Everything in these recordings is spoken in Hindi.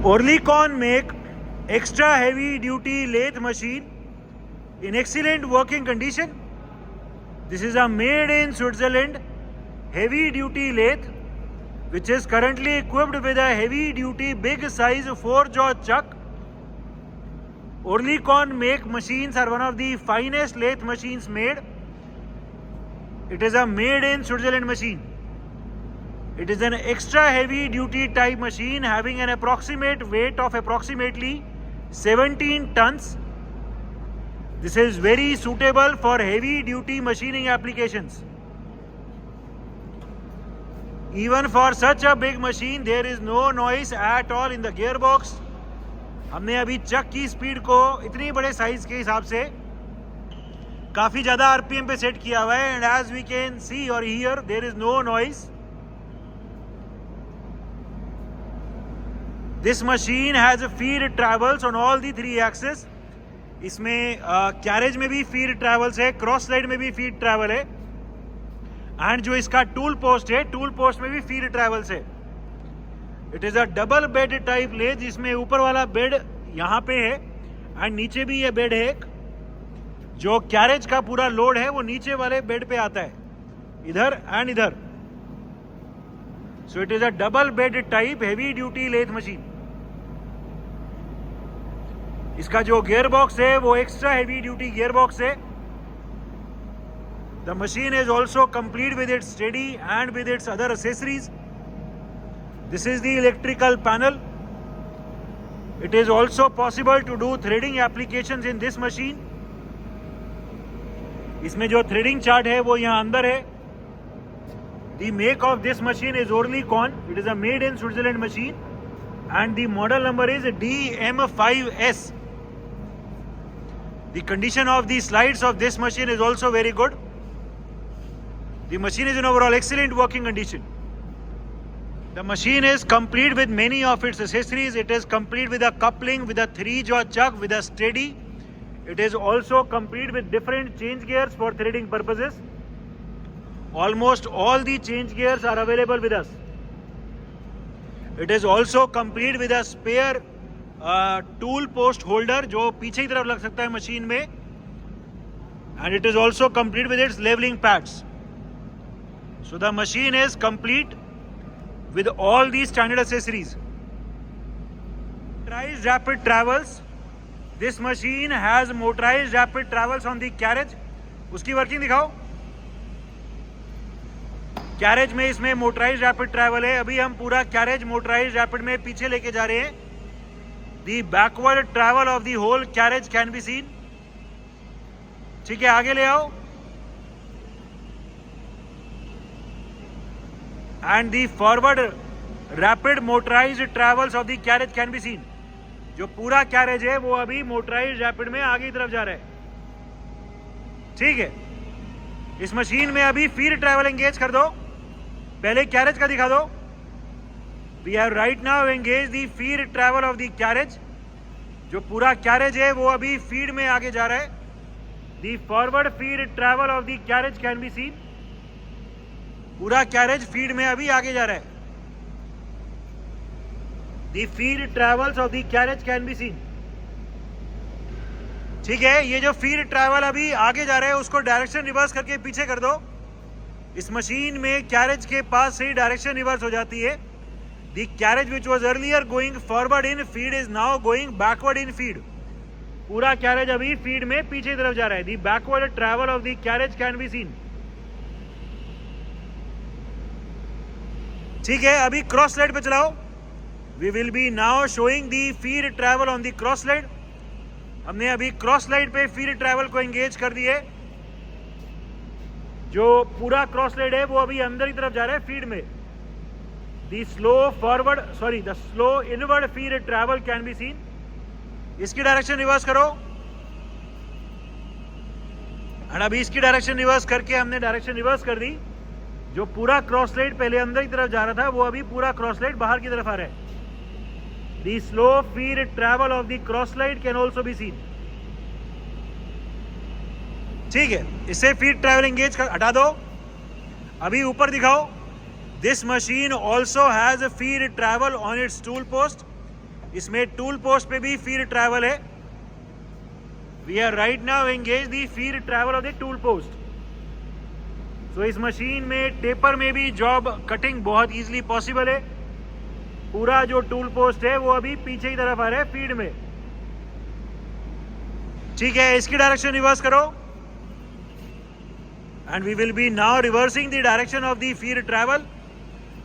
Oerlikon make extra heavy duty lathe machine in excellent working condition. This is a made in Switzerland heavy duty lathe which is currently equipped with a heavy duty big size 4-jaw chuck. Oerlikon make machines are one of the finest lathe machines made. It is a made in Switzerland machine. It is an extra heavy duty type machine having an approximate weight of approximately 17 tons. This is very suitable for heavy duty machining applications. Even for such a big machine, there is no noise at all in the gearbox. हमने अभी चक की स्पीड को इतनी बड़े साइज के हिसाब से काफ़ी ज़्यादा आरपीएम पे सेट किया हुआ है, and as we can see और here there is no noise. This machine has feed travels on all the 3 axes. इसमें कैरेज में भी फीड ट्रैवल्स है, क्रॉस स्लाइड में भी फीड ट्रैवल है, एंड जो इसका टूल पोस्ट है, टूल पोस्ट में भी फीड ट्रैवल्स है. It is a double bed type lathe जिसमें ऊपर वाला बेड यहाँ पे है एंड नीचे भी ये बेड है एक. जो कैरेज का पूरा लोड है वो नीचे वाले बेड पे आता है, इधर एंड इधर. So it is a double bed type heavy duty lathe machine. इसका जो गियर बॉक्स है वो extra heavy duty gear box है. The machine is also complete with its steady and with its other accessories. This is the electrical panel. It is also possible to do threading applications in this machine. इसमें जो threading chart है वो यहाँ अंदर है. The make of this machine is Oerlikon. It is a made in Switzerland machine and the model number is DM5S. The condition of the slides of this machine is also very good. The machine is in overall excellent working condition. The machine is complete with many of its accessories. It is complete with a coupling, with a 3-jaw chuck, with a steady. It is also complete with different change gears for threading purposes. Almost all the change gears are available with us. It is also complete with a spare tool post holder जो पीछे की तरफ लग सकता है मशीन में. And it is also complete with its leveling pads. So the machine is complete with all these standard accessories. Motorized rapid travels. This machine has motorized rapid travels on the carriage. उसकी वर्किंग दिखाओ. कैरेज में इसमें मोटराइज रैपिड ट्रैवल है. अभी हम पूरा कैरेज मोटराइज रैपिड में पीछे लेके जा रहे हैं. The backward travel of the whole carriage can be seen. ठीक है, आगे ले आओ. And the forward rapid motorized travels of the carriage can be seen. जो पूरा कैरेज है वो अभी मोटराइज रैपिड में आगे की तरफ जा रहा है. ठीक है, इस मशीन में अभी फीड ट्रैवल एंगेज कर दो. पहले कैरेज का दिखा दो. We have right now engage the feed travel of the carriage. जो पूरा कैरेज है वो अभी फीड में आगे जा रहा है. The forward feed travel of the carriage can be seen. पूरा कैरेज फीड में अभी आगे जा रहा है. The feed travels of the carriage can be seen. ठीक है, ये जो फीड ट्रैवल अभी आगे जा रहा है उसको डायरेक्शन रिवर्स करके पीछे कर दो. इस मशीन में कैरेज के पास से ही डायरेक्शन रिवर्स हो जाती है. The carriage which was earlier going forward in feed is now going backward in feed. पूरा कैरेज अभी फीड में पीछे की तरफ जा रहा है. The backward travel of the carriage can be seen. ठीक है, अभी क्रॉस स्लाइड पे चलाओ. We will be now showing the feed travel on the cross slide. हमने अभी क्रॉस स्लाइड पे फीड ट्रैवल को एंगेज कर दिए. जो पूरा क्रॉस स्लाइड है वो अभी अंदर की तरफ जा रहा है फीड में. The slow inward feed travel can be seen. इसकी डायरेक्शन रिवर्स करो. और अभी इसकी डायरेक्शन रिवर्स करके हमने डायरेक्शन रिवर्स कर दी. जो पूरा क्रॉस स्लाइड पहले अंदर की तरफ जा रहा था वो अभी पूरा क्रॉस स्लाइड बाहर की तरफ आ रहा है. The slow feed travel of the cross slide can also be seen. ठीक है, इसे फीड ट्रैवल एंगेज कर हटा दो. अभी ऊपर दिखाओ. This machine also has a feed travel on its tool post. इसमें टूल पोस्ट पे भी फीड ट्रैवल है. We are right now engage the feed travel of the tool post. तो इस मशीन में टेपर में भी जॉब कटिंग बहुत इजीली पॉसिबल है. पूरा जो टूल पोस्ट है वो अभी पीछे की तरफ आ रहा है फीड में. ठीक है, इसकी डायरेक्शन रिवर्स करो and we will be now reversing the direction of the feed travel.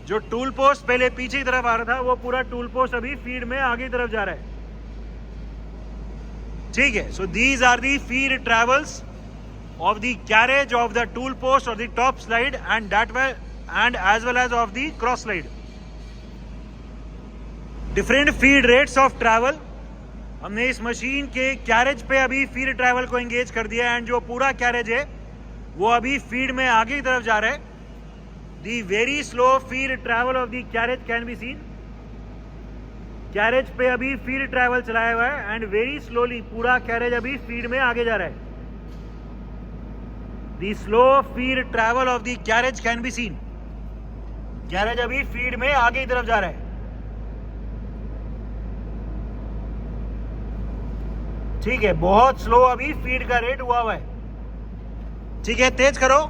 जो टूल पोस्ट पहले पीछे की तरफ आ रहा था वो पूरा टूल पोस्ट अभी फीड में आगे की तरफ जा रहा है. ठीक है, so these are the feed travels of the carriage of the tool post or the top slide and that way and as well as of the cross slide. Different feed rates of travel. हमने इस मशीन के कैरेज पे अभी फीड ट्रैवल को एंगेज कर दिया एंड जो पूरा कैरेज है वो अभी फीड में आगे की तरफ जा रहा है. The very slow feed travel of the carriage can be seen. Carriage पे अभी फीड ट्रैवल चलाया हुआ है एंड वेरी स्लोली पूरा कैरेज अभी फीड में आगे जा रहा है. The slow feed travel of the carriage can be seen. Carriage अभी फीड में आगे की तरफ जा रहा है. ठीक है, बहुत स्लो अभी फीड का रेट हुआ है. ठीक है, तेज करो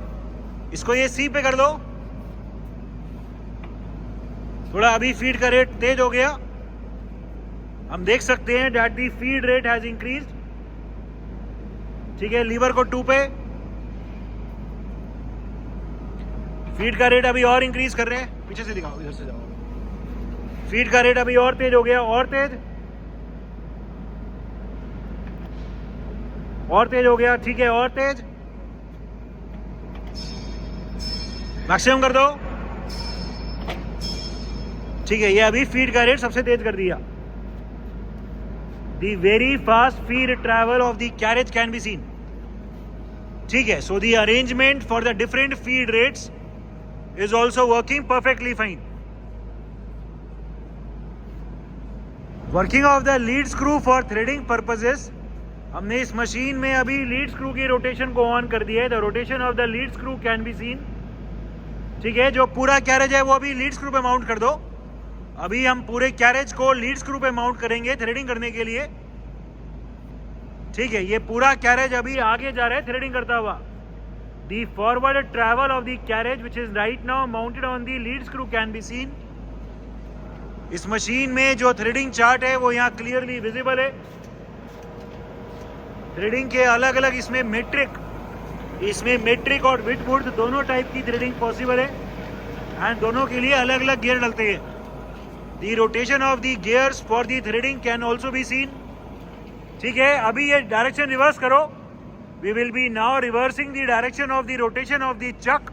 इसको, ये सी पे कर दो थोड़ा. अभी फीड का रेट तेज हो गया. हम देख सकते हैं that the feed rate has increased. ठीक है, लीवर को 2 पे. फीड का रेट अभी और इंक्रीज कर रहे हैं. पीछे से दिखाओ, इधर से जाओ. फीड का रेट अभी और तेज हो गया, और तेज हो गया. ठीक है, और तेज मैक्सिमम कर दो. ठीक है, ये अभी फीड का रेट सबसे तेज कर दिया. The very fast feed travel of the carriage can be seen. ठीक है, so the arrangement for the different feed rates is also working perfectly fine. Working of the lead screw for threading purposes. हमने इस मशीन में अभी लीड स्क्रू की रोटेशन को ऑन कर दिया है. The rotation of the lead screw can be seen. ठीक है, जो पूरा कैरेज है वो अभी लीड स्क्रू पे माउंट कर दो. अभी हम पूरे कैरेज को लीड स्क्रू पे माउंट करेंगे थ्रेडिंग करने के लिए. ठीक है, ये पूरा कैरेज अभी आगे जा रहा है थ्रेडिंग करता हुआ. The forward travel of the carriage which is right now mounted on the lead screw can be seen. इस मशीन में जो थ्रेडिंग चार्ट है वो यहाँ क्लियरली विजिबल है. थ्रेडिंग के अलग अलग इसमें मेट्रिक और विड्थ दोनों टाइप की थ्रेडिंग पॉसिबल है एंड दोनों के लिए अलग अलग गियर डलते हैं. The rotation of the gears for the threading can also be seen. ठीक है, अभी ये डायरेक्शन रिवर्स करो. We will be now reversing the direction of the rotation of the chuck,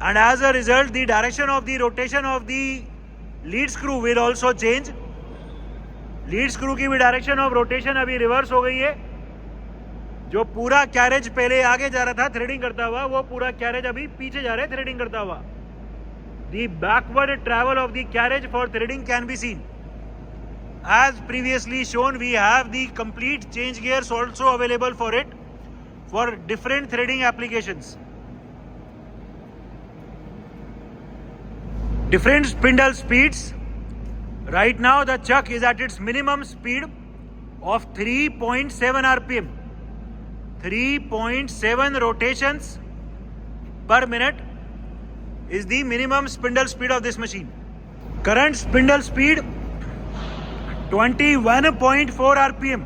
and as a result the direction of the rotation of the lead screw will also change. Lead screw की भी डायरेक्शन ऑफ रोटेशन अभी रिवर्स हो गई है. जो पूरा कैरेज पहले आगे जा रहा था थ्रेडिंग करता हुआ वो पूरा कैरेज अभी पीछे जा रहा है थ्रेडिंग करता हुआ. The backward travel of the carriage for threading can be seen. As previously shown, we have the complete change gears also available for it for different threading applications. Different spindle speeds. Right now the chuck is at its minimum speed of 3.7 rpm. 3.7 rotations per minute is the minimum spindle speed of this machine. Current spindle speed 21.4 rpm.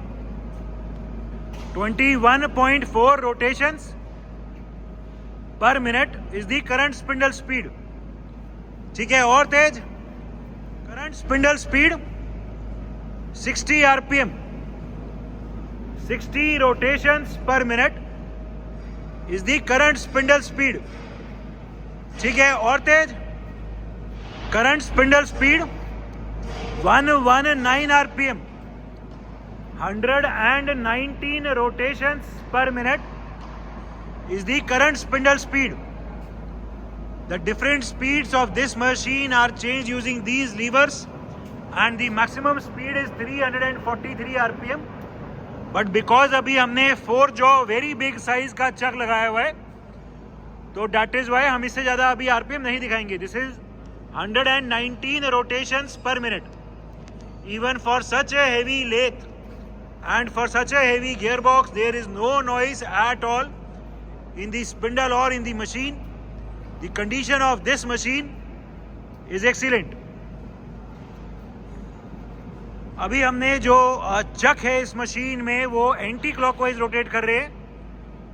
21.4 rotations per minute is the current spindle speed. ठीक है, और तेज. Current spindle speed 60 rpm. 60 rotations per minute is the current spindle speed. ठीक है, और तेज. Current spindle speed 119 rpm. 119 rotations per minute is the current spindle speed. The different speeds of this machine are changed using these levers and the maximum speed is 343 rpm. But because अभी हमने 4 jaw very big size का चक लगाया हुआ है तो that is why हम इससे ज़्यादा अभी rpm नहीं दिखाएंगे. This is 119 rotations per minute. Even for such a heavy lathe and for such a heavy gearbox, there is no noise at all in the spindle or in the machine. The condition of this machine is excellent. अभी हमने जो चक है इस मशीन में वो एंटी क्लॉकवाइज रोटेट कर रहे हैं.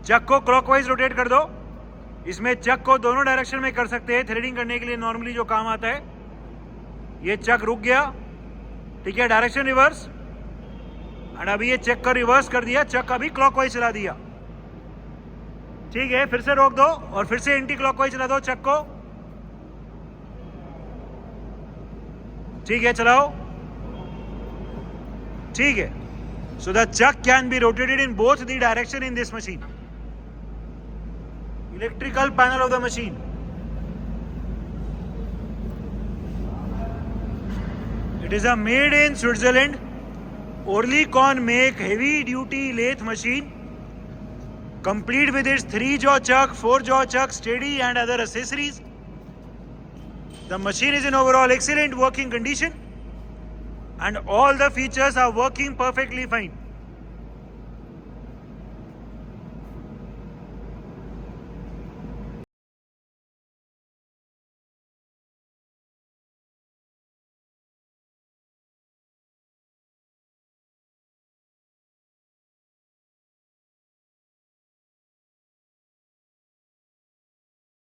चक को क्लॉकवाइज रोटेट कर दो. इसमें चक को दोनों डायरेक्शन में कर सकते हैं. थ्रेडिंग करने के लिए नॉर्मली जो काम आता है. ये चक रुक गया, ठीक है, डायरेक्शन रिवर्स. और अभी ये चक का रिवर्स कर दिया, चक अभी क्लॉकवाइज चला दिया, ठीक है. फिर से रोक दो और फिर से एंटी क्लॉकवाइज चला दो चक को, ठीक है, चलाओ, ठीक है. So the chuck can be rotated in both the direction in this machine. Electrical panel of the machine. It is a made in Switzerland. Oerlikon make heavy duty lathe machine, complete with its 3-jaw chuck, 4-jaw chuck, steady and other accessories. The machine is in overall excellent working condition and all the features are working perfectly fine.